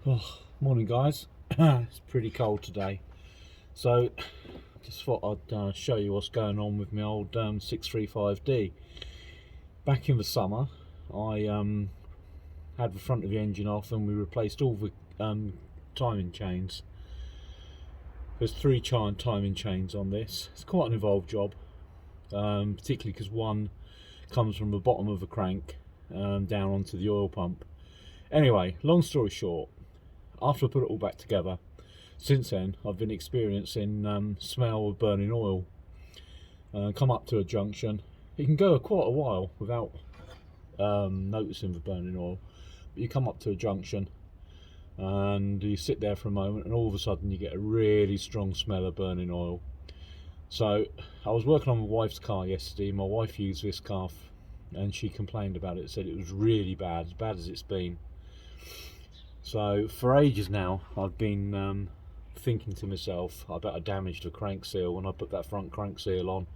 Oh, morning guys. It's pretty cold today, so just thought I'd show you what's going on with my old 635D. Back in the summer I had the front of the engine off and we replaced all the timing chains. There's 3 timing chains on this. It's quite an involved job, particularly because one comes from the bottom of the crank down onto the oil pump. Anyway, long story short, after I put it all back together, since then I've been experiencing smell of burning oil. Come up to a junction, you can go quite a while without noticing the burning oil, but you come up to a junction and you sit there for a moment and all of a sudden you get a really strong smell of burning oil. So I was working on my wife's car yesterday. My wife used this car and she complained about it, said it was really bad, as bad as it's been. So for ages now I've been thinking to myself, I bet I damaged the crank seal when I put that front crank seal on,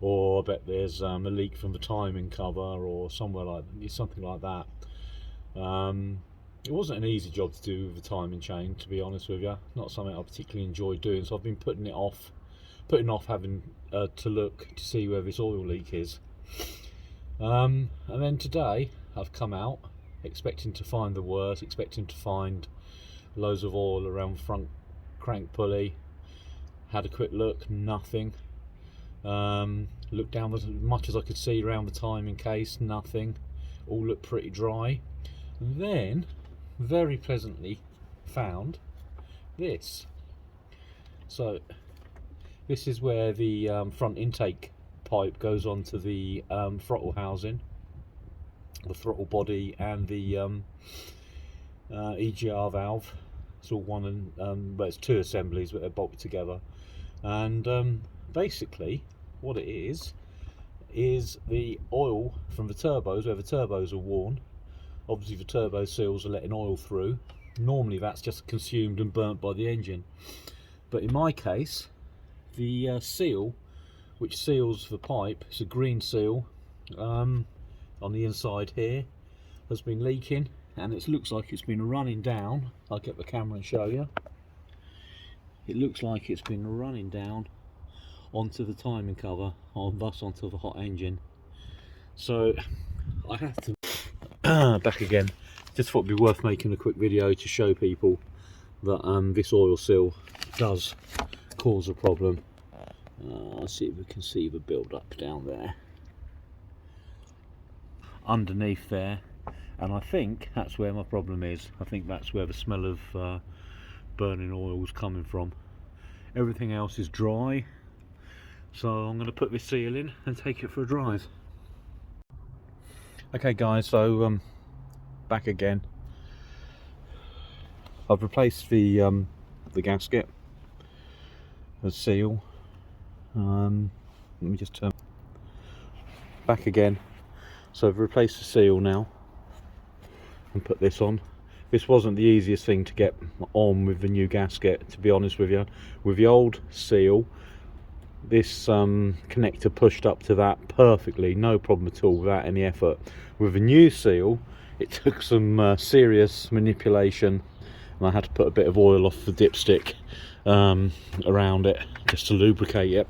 or I bet there's a leak from the timing cover or something like that. It wasn't an easy job to do with the timing chain, to be honest with you. Not something I particularly enjoyed doing, so I've been putting off having to look to see where this oil leak is. And then today I've come out expecting to find the worst, expecting to find loads of oil around the front crank pulley. Had a quick look, nothing. Looked down as much as I could see around the timing case, nothing. All looked pretty dry. Then very pleasantly found this. So this is where the front intake pipe goes onto the throttle housing, the throttle body, and the EGR valve. It's all one, and well, it's 2 assemblies, but they're bolted together. And basically what it is the oil from the turbos, where the turbos are worn. Obviously the turbo seals are letting oil through. Normally that's just consumed and burnt by the engine, but in my case the seal which seals the pipe, it's a green seal on the inside here, has been leaking, and it looks like it's been running down. I'll get the camera and show you. It looks like it's been running down onto the timing cover, or thus onto the hot engine. So I have to back again. Just thought it'd be worth making a quick video to show people that this oil seal does cause a problem. Let's see if we can see the build up down there underneath there, and I think that's where my problem is. I think that's where the smell of burning oil is coming from. Everything else is dry, so I'm going to put this seal in and take it for a drive. Okay guys, so back again. I've replaced the gasket, the seal. Let me just turn back again. So I've replaced the seal now and put this on. This wasn't the easiest thing to get on with the new gasket, to be honest with you. With the old seal, this connector pushed up to that perfectly, no problem at all, without any effort. With the new seal, it took some serious manipulation, and I had to put a bit of oil off the dipstick around it just to lubricate it.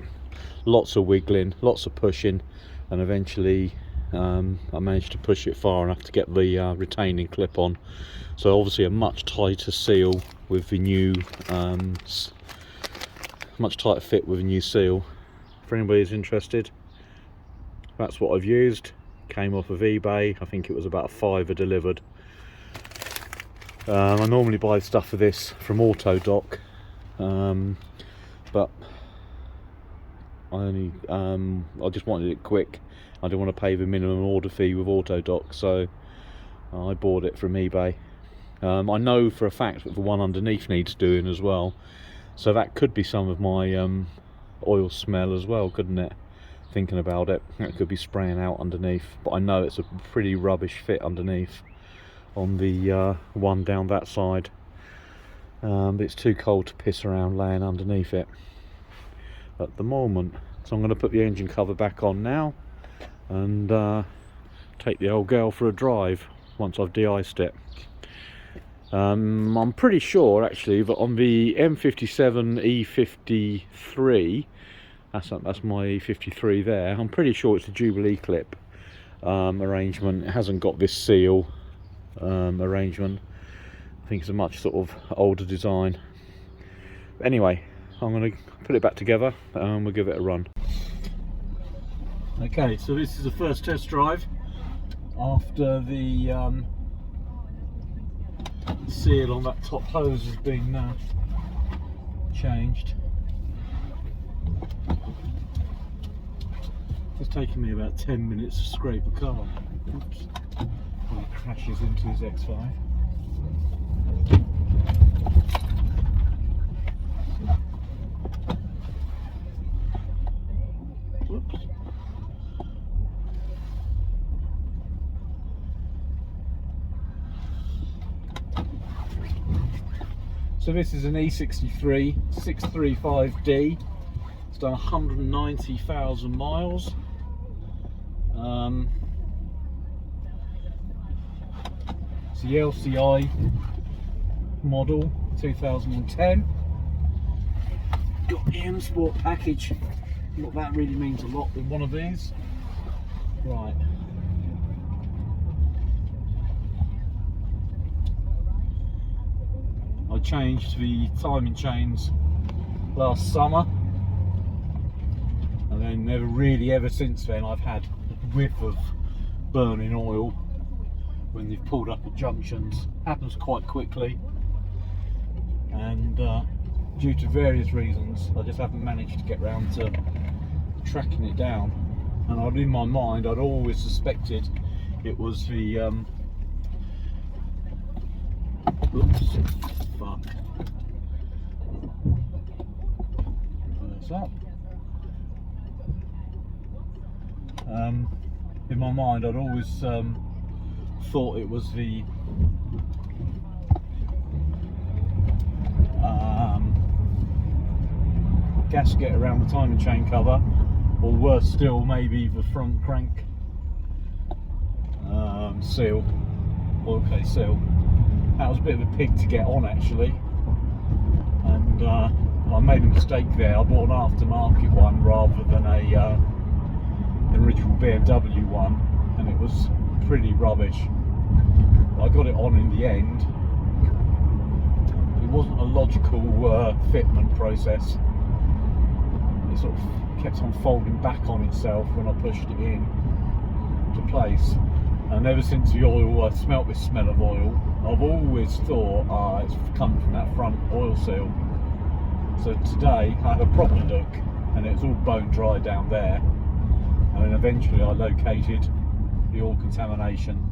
Lots of wiggling, lots of pushing, and eventually I managed to push it far enough to get the retaining clip on. So obviously a much tighter seal with the new much tighter fit with a new seal. For anybody who's interested, that's what I've used. Came off of eBay. I think it was about £5 delivered. I normally buy stuff for this from Autodoc, but I just wanted it quick. I didn't want to pay the minimum order fee with Autodoc, so I bought it from eBay. I know for a fact that the one underneath needs doing as well, so that could be some of my oil smell as well, couldn't it? Thinking about it, it could be spraying out underneath, but I know it's a pretty rubbish fit underneath on the one down that side. But it's too cold to piss around laying underneath it at the moment. So I'm going to put the engine cover back on now and take the old girl for a drive once I've de-iced it. I'm pretty sure actually that on the M57 E53, that's my E53 there, I'm pretty sure it's a Jubilee clip arrangement. It hasn't got this seal arrangement. I think it's a much sort of older design. But anyway, I'm going to put it back together and we'll give it a run. Okay, so this is the first test drive after the seal on that top hose has been changed. It's taken me about 10 minutes to scrape the car. Oops. When it crashes into his X5. Whoops. So this is an E63 635D. It's done 190,000 miles. It's the LCI model 2010. Got the M Sport package. Look, that really means a lot with one of these. Right. I changed the timing chains last summer, and then never really ever since then I've had a whiff of burning oil when they've pulled up at junctions. Happens quite quickly, and due to various reasons I just haven't managed to get round to tracking it down. And in my mind I'd always suspected it was the oops, fuck. Reverse up. In my mind I'd always thought it was the gasket around the timing chain cover, or worse still, maybe the front crank seal, oil case seal. That was a bit of a pig to get on actually, and I made a mistake there. I bought an aftermarket one rather than an original BMW one, and it was pretty rubbish. I got it on in the end. It wasn't a logical fitment process. It sort of kept on folding back on itself when I pushed it in to place. And ever since the oil, I smelt this smell of oil. I've always thought it's come from that front oil seal. So today I had a proper look, and it was all bone dry down there. And then eventually I located the oil contamination.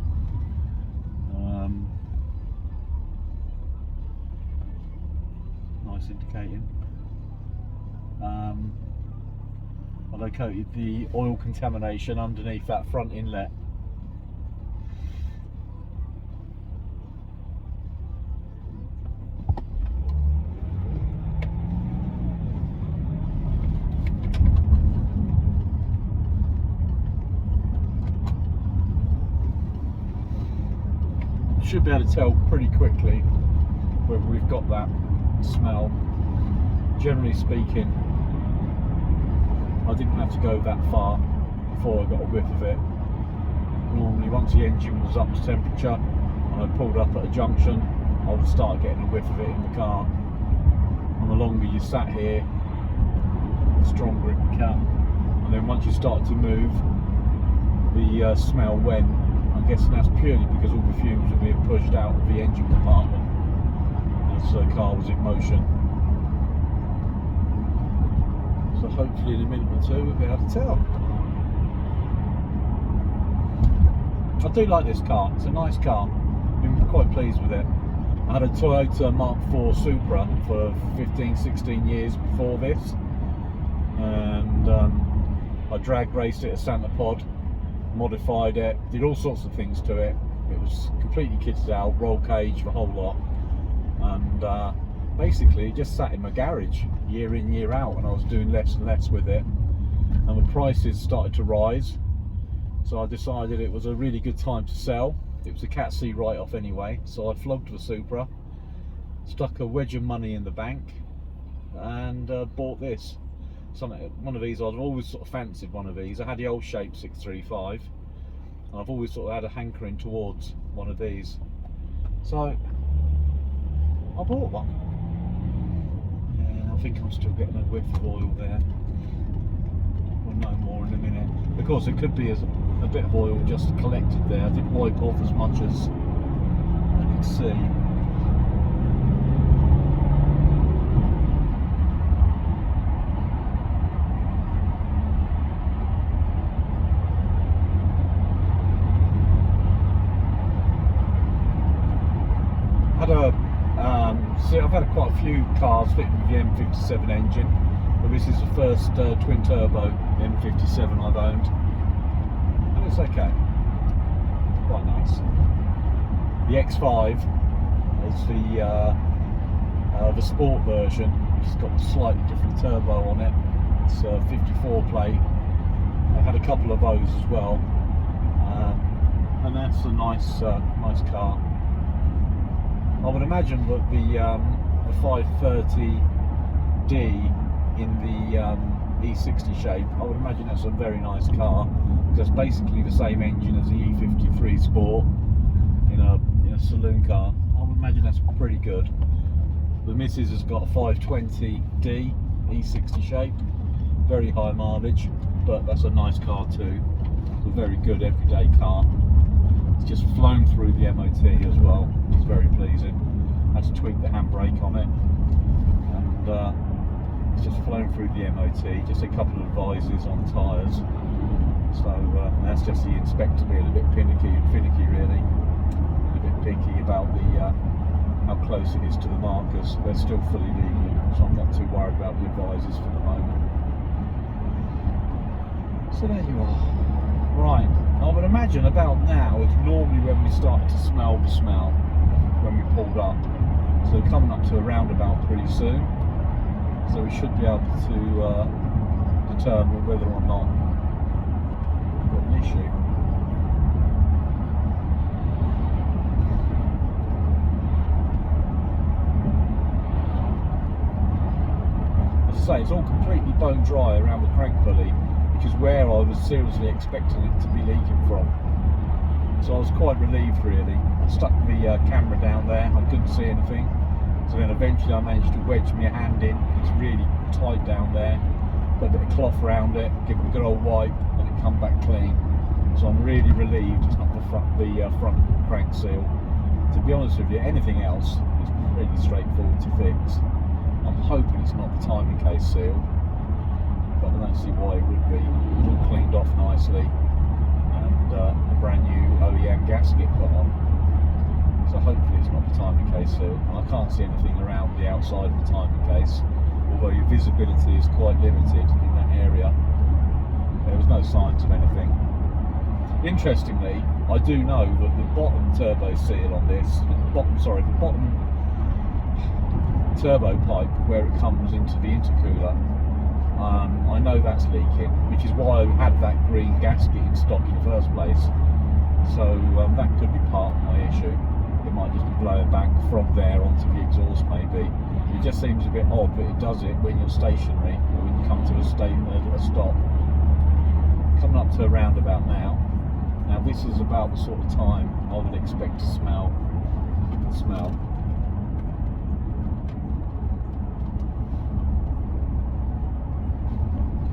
Nice indicating. I located the oil contamination underneath that front inlet. Should be able to tell pretty quickly whether we've got that smell. Generally speaking, I didn't have to go that far before I got a whiff of it. Normally once the engine was up to temperature and I pulled up at a junction, I would start getting a whiff of it in the car. And the longer you sat here, the stronger it became. And then once you start to move, the smell went. I'm guessing that's purely because all the fumes were being pushed out of the engine compartment as the car was in motion. So hopefully in a minute or two we'll be able to tell. I do like this car, it's a nice car. I've been quite pleased with it. I had a Toyota Mark IV Supra for 15-16 years before this, and I drag raced it at Santa Pod, modified it, did all sorts of things to it. It was completely kitted out, roll cage, the whole lot, and basically it just sat in my garage year in, year out, and I was doing less and less with it, and the prices started to rise, so I decided it was a really good time to sell. it was a Cat C write-off anyway, so I flogged the Supra, stuck a wedge of money in the bank, and bought this. One of these, I've always sort of fancied one of these. I had the old shape 635, and I've always sort of had a hankering towards one of these, so I bought one. Yeah, I think I'm still getting a whiff of oil there. We'll know more in a minute. Of course, it could be a bit of oil just collected there. I didn't wipe off as much as I could see. I've had quite a few cars fitted with the M57 engine, but this is the first twin turbo M57 I've owned, and it's okay, quite nice. The X5 is the sport version, which has got a slightly different turbo on it. It's a 54 plate. I've had a couple of those as well, and that's a nice car. I would imagine that the 530D in the E60 shape, I would imagine that's a very nice car, because it's basically the same engine as the E53 Sport in a saloon car. I would imagine that's pretty good. The missus has got a 520D E60 shape, very high mileage, but that's a nice car too. It's a very good everyday car. It's just flown through the MOT as well, which is very pleasing. I had to tweak the handbrake on it, and it's just flown through the MOT. Just a couple of advices on tyres, so that's just the inspector being a bit finicky really, and a bit picky about how close it is to the markers. They're still fully legal, so I'm not too worried about the advices for the moment. So there you are. Right, I would imagine about now is normally when we started to smell the smell when we pulled up. So coming up to a roundabout pretty soon. So we should be able to determine whether or not we've got an issue. As I say, it's all completely bone dry around the crank pulley, which is where I was seriously expecting it to be leaking from. So I was quite relieved really. I stuck the camera down there, I couldn't see anything. So then eventually I managed to wedge my hand in. It's really tight down there. Put a bit of cloth around it, give it a good old wipe, and it come back clean. So I'm really relieved it's not the front crank seal. To be honest with you, anything else is pretty straightforward to fix. I'm hoping it's not the timing case seal, but I don't see why it would be. It's all cleaned off nicely, and a brand new OEM gasket put on. So hopefully it's not the timing case seal. And I can't see anything around the outside of the timing case, although your visibility is quite limited in that area. There was no signs of anything. Interestingly, I do know that the bottom turbo seal on this, the bottom turbo pipe where it comes into the intercooler, I know that's leaking, which is why I had that green gasket in stock in the first place. So that could be part of my issue. It might just be blowing back from there onto the exhaust maybe. It just seems a bit odd, but it does it when you're stationary or when you come to a stop. Coming up to a roundabout now. Now this is about the sort of time I would expect to smell the smell.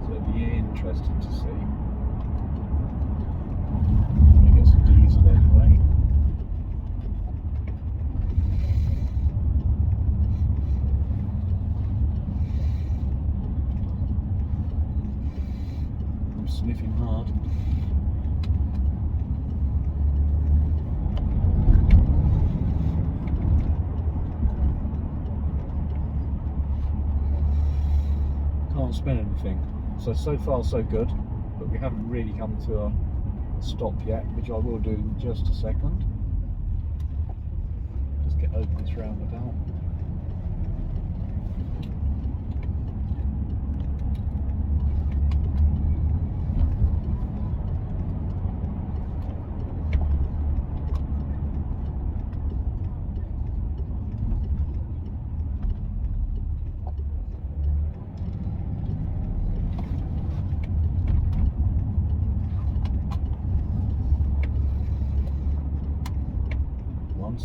So it'd be interesting to see. I'm going to get some diesel anyway. I'm sniffing hard. Can't smell anything. So far so good, but we haven't really come to a stop yet, which I will do in just a second. Just get over this roundabout.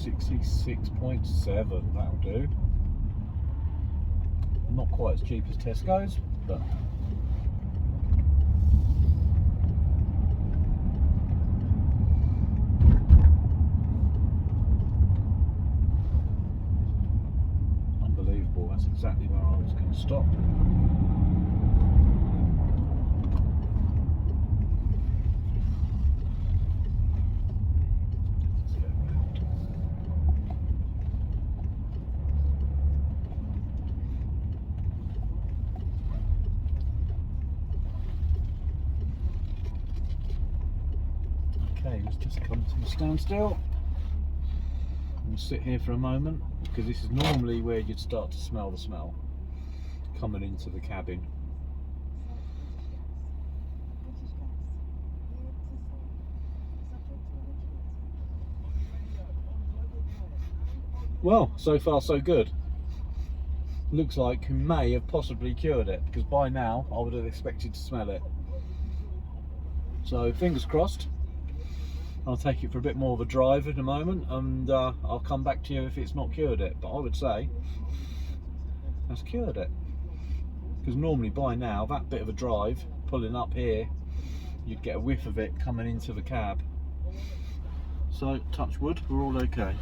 66.7, that'll do. Not quite as cheap as Tesco's, but unbelievable. That's exactly where I was going to stop. Okay, let's just come to a standstill. We'll sit here for a moment, because this is normally where you'd start to smell the smell coming into the cabin. Well, so far so good. Looks like you may have possibly cured it, because by now I would have expected to smell it. So fingers crossed. I'll take it for a bit more of a drive in a moment, and I'll come back to you if it's not cured it. But I would say that's cured it, because normally by now that bit of a drive pulling up here, you'd get a whiff of it coming into the cab. So touch wood, we're all okay.